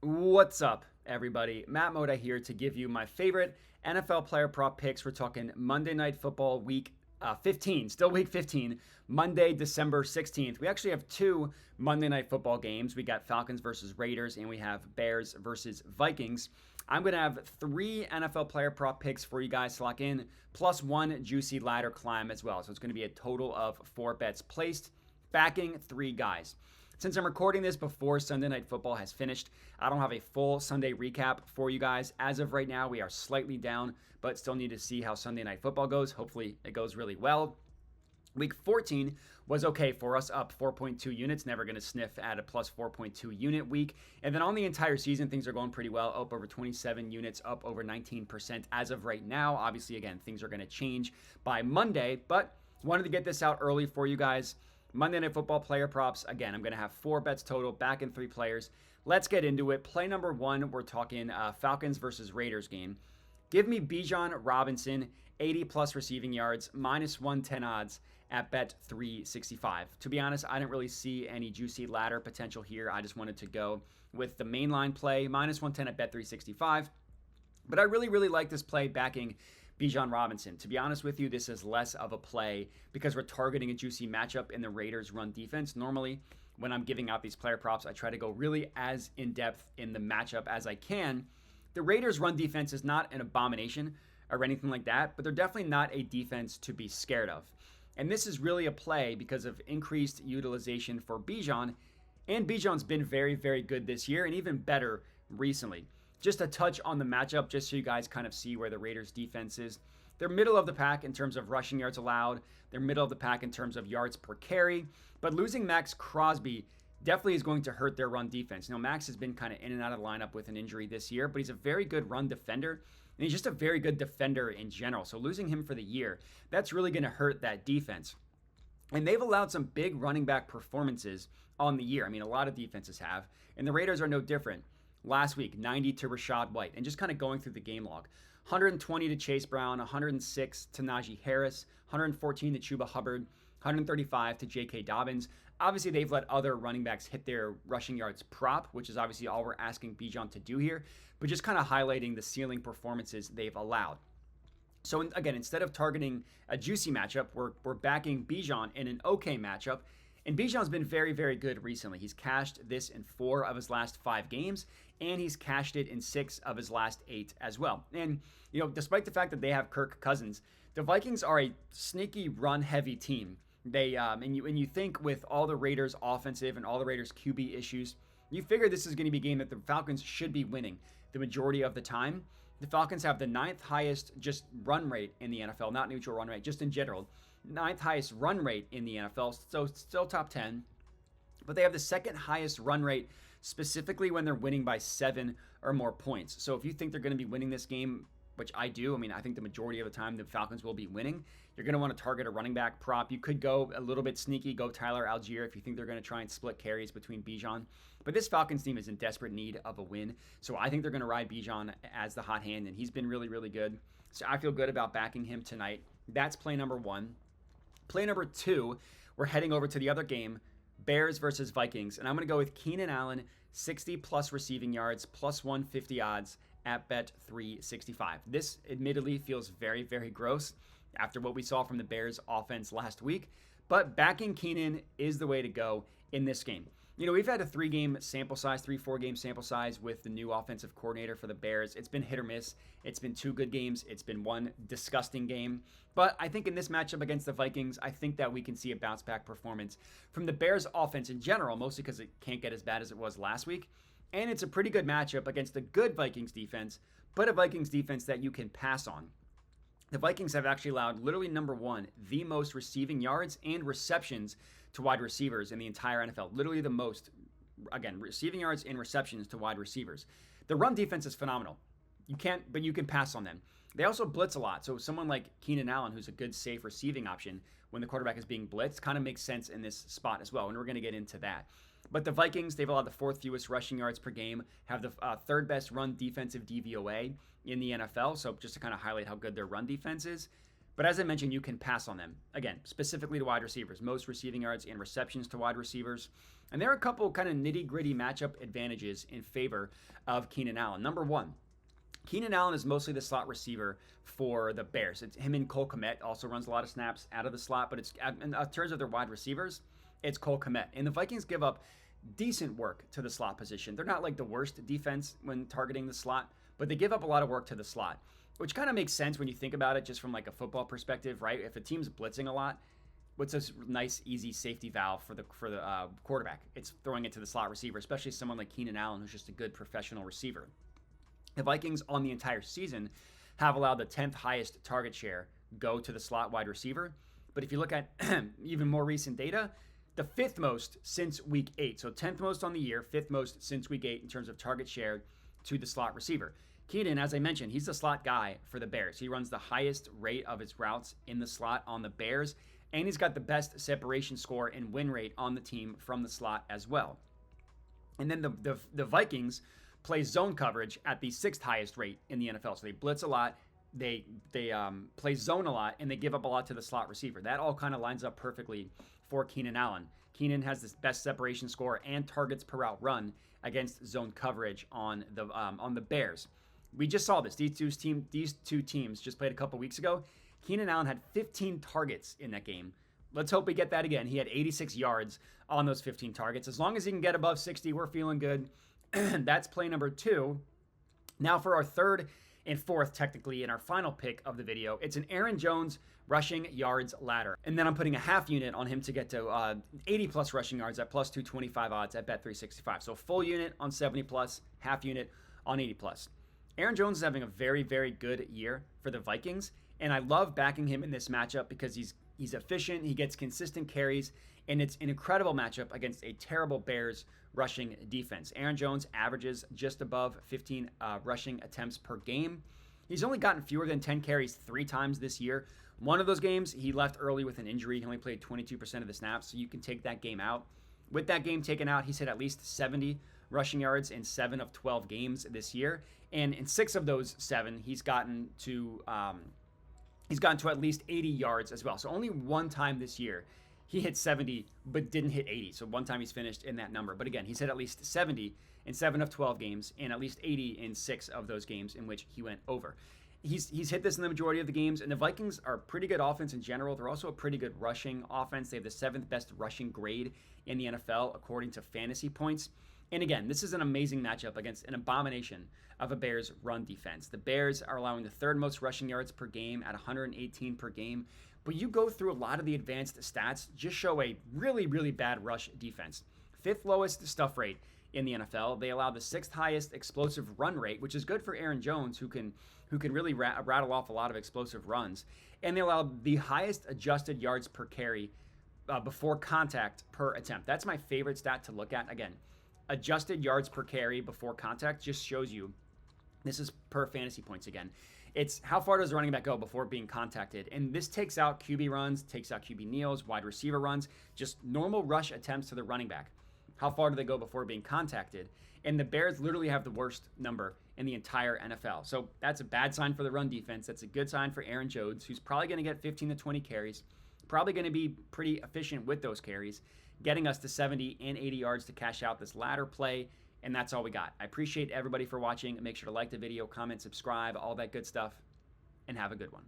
What's up, everybody? Matt Moda here to give you my favorite NFL player prop picks. We're talking Monday Night Football week 15, still week 15, Monday, December 16th. We actually have two Monday Night Football games. We got Falcons versus Raiders, and we have Bears versus Vikings. I'm going to have three NFL player prop picks for you guys to lock in, plus one juicy ladder climb as well. So it's going to be a total of 4 bets placed, backing 3 guys. Since I'm recording this before Sunday Night Football has finished, I don't have a full Sunday recap for you guys. As of right now, we are slightly down, but still need to see how Sunday Night Football goes. Hopefully, it goes really well. Week 14 was okay for us, up 4.2 units. Never going to sniff at a plus 4.2 unit week. And then on the entire season, things are going pretty well, up over 27 units, up over 19% as of right now. Obviously, again, things are going to change by Monday, but wanted to get this out early for you guys. Monday Night Football player props. Again, I'm going to have 4 bets total, back in 3 players. Let's get into it. Play number 1, we're talking Falcons versus Raiders game. Give me Bijan Robinson, 80 plus receiving yards, minus 110 odds at bet 365. To be honest, I didn't really see any juicy ladder potential here. I just wanted to go with the mainline play, minus 110 at bet 365. But I really like this play backing Bijan Robinson. To be honest with you, this is less of a play because we're targeting a juicy matchup in the Raiders' run defense. Normally, when I'm giving out these player props, I try to go really as in-depth in the matchup as I can. The Raiders' run defense is not an abomination or anything like that, but they're definitely not a defense to be scared of. And this is really a play because of increased utilization for Bijan. And Bijan's been very good this year and even better recently. Just a touch on the matchup, just so you guys kind of see where the Raiders defense is. They're middle of the pack in terms of rushing yards allowed. They're middle of the pack in terms of yards per carry. But losing Max Crosby definitely is going to hurt their run defense. You know, Max has been kind of in and out of the lineup with an injury this year, but he's a very good run defender. And he's just a very good defender in general. So losing him for the year, that's really going to hurt that defense. And they've allowed some big running back performances on the year. I mean, a lot of defenses have. And the Raiders are no different. Last week, 90 to Rachaad White. And just kind of going through the game log. 120 to Chase Brown, 106 to Najee Harris, 114 to Chuba Hubbard, 135 to J.K. Dobbins. Obviously, they've let other running backs hit their rushing yards prop, which is obviously all we're asking Bijan to do here. But just kind of highlighting the ceiling performances they've allowed. So again, instead of targeting a juicy matchup, we're backing Bijan in an okay matchup. And Bijan's been very good recently. He's cashed this in 4 of his last 5 games, and he's cashed it in 6 of his last 8 as well. And, you know, despite the fact that they have Kirk Cousins, the Vikings are a sneaky run-heavy team. They and you think with all the Raiders' offensive and all the Raiders' QB issues, you figure this is going to be a game that the Falcons should be winning the majority of the time. The Falcons have the 9th highest just run rate in the NFL, not neutral run rate, just in general. 9th highest run rate in the NFL, so still top 10. But they have the 2nd highest run rate specifically when they're winning by 7 or more points. So if you think they're going to be winning this game, which I do, I mean, I think the majority of the time the Falcons will be winning, you're going to want to target a running back prop. You could go a little bit sneaky, go Tyler Algier if you think they're going to try and split carries between Bijan. But this Falcons team is in desperate need of a win. So I think they're going to ride Bijan as the hot hand, and he's been really good. So I feel good about backing him tonight. That's play number 1. Play number 2, we're heading over to the other game, Bears versus Vikings. And I'm going to go with Keenan Allen, 60 plus receiving yards, plus 150 odds at bet 365. This admittedly feels very gross after what we saw from the Bears offense last week, but backing Keenan is the way to go in this game. You know, we've had a 3-game sample size, 3-4-game sample size with the new offensive coordinator for the Bears. It's been hit or miss. It's been 2 good games. It's been 1 disgusting game. But I think in this matchup against the Vikings, I think that we can see a bounce back performance from the Bears offense in general, mostly because it can't get as bad as it was last week. And it's a pretty good matchup against a good Vikings defense, but a Vikings defense that you can pass on. The Vikings have actually allowed literally number 1, the most receiving yards and receptions to wide receivers in the entire NFL. Literally the most, again, receiving yards and receptions to wide receivers. The run defense is phenomenal. You can pass on them. They also blitz a lot. So someone like Keenan Allen, who's a good, safe receiving option when the quarterback is being blitzed, kind of makes sense in this spot as well. And we're going to get into that. But the Vikings, they've allowed the 4th fewest rushing yards per game, have the 3rd best run defensive DVOA in the NFL. So just to kind of highlight how good their run defense is. But as I mentioned, you can pass on them. Again, specifically to wide receivers, most receiving yards and receptions to wide receivers. And there are a couple kind of nitty-gritty matchup advantages in favor of Keenan Allen. Number one, Keenan Allen is mostly the slot receiver for the Bears. It's him and Cole Kmet also runs a lot of snaps out of the slot, but it's in terms of their wide receivers, it's Cole Kmet. And the Vikings give up decent work to the slot position. They're not like the worst defense when targeting the slot, but they give up a lot of work to the slot, which kind of makes sense when you think about it just from like a football perspective, right? If a team's blitzing a lot, what's a nice, easy safety valve for the quarterback? It's throwing it to the slot receiver, especially someone like Keenan Allen, who's just a good professional receiver. The Vikings on the entire season have allowed the 10th highest target share go to the slot wide receiver. But if you look at even more recent data, the 5th most since week 8. So 10th most on the year, 5th most since week 8 in terms of target share to the slot receiver. Keenan, as I mentioned, he's the slot guy for the Bears. He runs the highest rate of his routes in the slot on the Bears, and he's got the best separation score and win rate on the team from the slot as well. And then the Vikings play zone coverage at the 6th highest rate in the NFL. So they blitz a lot, they play zone a lot, and they give up a lot to the slot receiver. That all kind of lines up perfectly for Keenan Allen. Keenan has the best separation score and targets per route run against zone coverage on the Bears. We just saw this. These two teams just played a couple weeks ago. Keenan Allen had 15 targets in that game. Let's hope we get that again. He had 86 yards on those 15 targets. As long as he can get above 60, we're feeling good. That's play number 2. Now for our 3rd and 4th, technically, in our final pick of the video, it's an Aaron Jones rushing yards ladder. And then I'm putting a half unit on him to get to 80 plus rushing yards at plus 225 odds at Bet365. So full unit on 70 plus, half unit on 80 plus. Aaron Jones is having a very, very good year for the Vikings. And I love backing him in this matchup because he's efficient, he gets consistent carries, and it's an incredible matchup against a terrible Bears rushing defense. Aaron Jones averages just above 15 rushing attempts per game. He's only gotten fewer than 10 carries 3 times this year. One of those games, he left early with an injury. He only played 22% of the snaps, so you can take that game out. With that game taken out, he's hit at least 70 rushing yards in 7 of 12 games this year. And in 6 of those 7, he's gotten to at least 80 yards as well. So only one time this year he hit 70 but didn't hit 80. So one time he's finished in that number. But again, he's hit at least 70 in 7 of 12 games and at least 80 in 6 of those games in which he went over. He's hit this in the majority of the games, and the Vikings are a pretty good offense in general. They're also a pretty good rushing offense. They have the 7th best rushing grade in the NFL according to fantasy points. And again, this is an amazing matchup against an abomination of a Bears run defense. The Bears are allowing the 3rd most rushing yards per game at 118 per game. But you go through a lot of the advanced stats, just show a really, really bad rush defense. 5th lowest stuff rate in the NFL. They allow the 6th highest explosive run rate, which is good for Aaron Jones, who can really rattle off a lot of explosive runs. And they allow the highest adjusted yards per carry before contact per attempt. That's my favorite stat to look at. Again, adjusted yards per carry before contact just shows you, this is per fantasy points again, it's how far does the running back go before being contacted. And this takes out QB runs, takes out QB kneels, wide receiver runs, just normal rush attempts to the running back. How far do they go before being contacted? And the Bears literally have the worst number in the entire NFL. So that's a bad sign for the run defense. That's a good sign for Aaron Jones, who's probably going to get 15 to 20 carries, probably going to be pretty efficient with those carries, getting us to 70 and 80 yards to cash out this ladder play. And that's all we got. I appreciate everybody for watching. Make sure to like the video, comment, subscribe, all that good stuff, and have a good one.